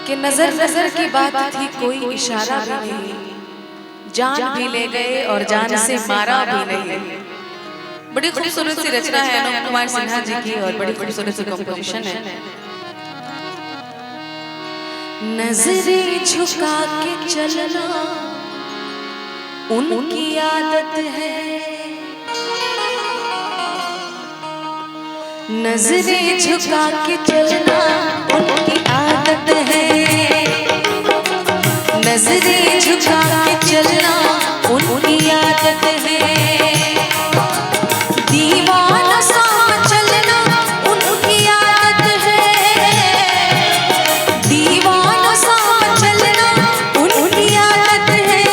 कि नजर नजर की बात थी, कोई इशारा भी नहीं, जान भी ले गए और जान से मारा भी नहीं। बड़ी खूबसूरत सी रचना है अनुप कुमार सिन्हा जी की और बड़ी खूबसूरत सी कंपोजिशन है। नजरें झुका के चलना उनकी आदत है, नजरें झुका के चलना उनकी आदत है, नजरें झुका के चलना उनकी आदत है, दीवाना सा चलना उनकी आदत है, दीवाना सा चलना उनकी आदत है,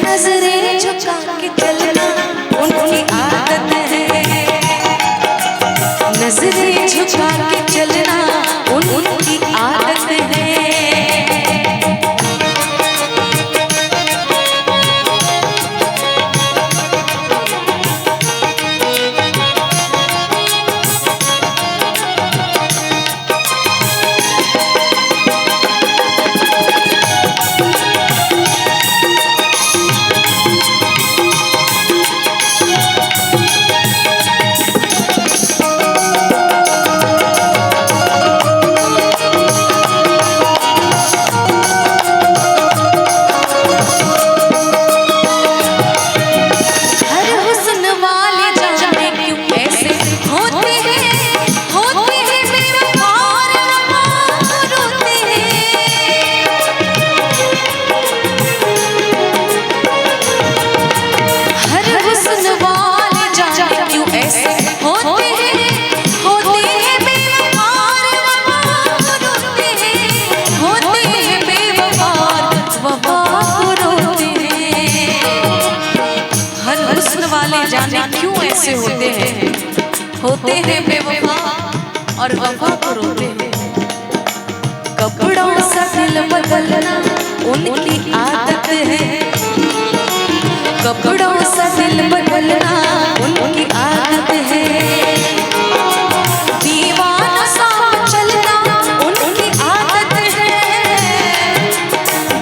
नजरें झुका के चलना उनकी आदत है, नजरें झुका के चलना उनकी आदत है। जाने क्यों ऐसे होते हैं बेवफा और वफा को रोते हैं। कपड़ों सा दिल बदलना उनकी आदत है, कपड़ों सा दिल बदलना उनकी आदत है, दीवाना सा चलना उनकी आदत है,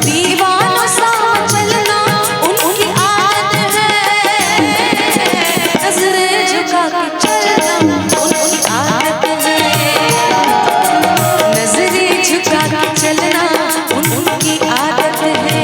दीवाना सा चलना उनकी आदत है, नजरें झुका के चलना उनकी आदत है, नजरें झुका के चलना उनकी आदत है।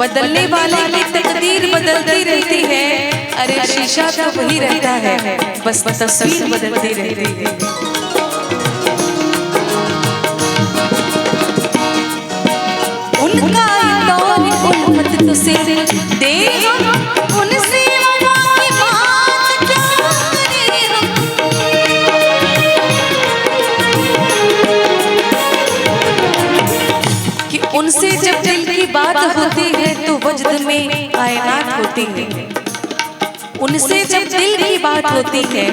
बदलने वाले की तकदीर बदलती रहती है। अरे शीशा तो वही रहता है, बस तस्वीर बदलती रहती है। उनका दौर उम्मत तो से दे उनसे उनसे जब दिल की बात होती है तो वजद में कायनात होती है। उनसे जब दिल की बात होती है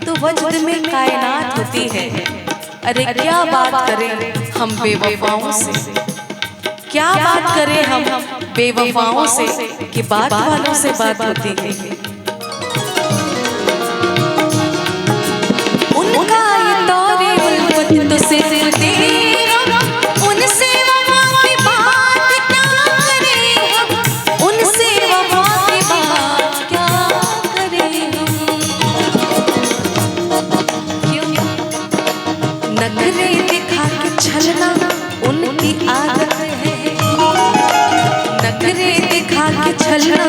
तो वजद में कायनात होती है। अरे क्या बात करें हम बेवफाओं से, क्या बात करें हम बेवफाओं से कि बात वालों से बात होती है। उनका ये दौर उल्फत तो सिर्फ तेरा, उनसे नखरे दिखा के छलना उनकी आदत है, नखरे दिखा के छलना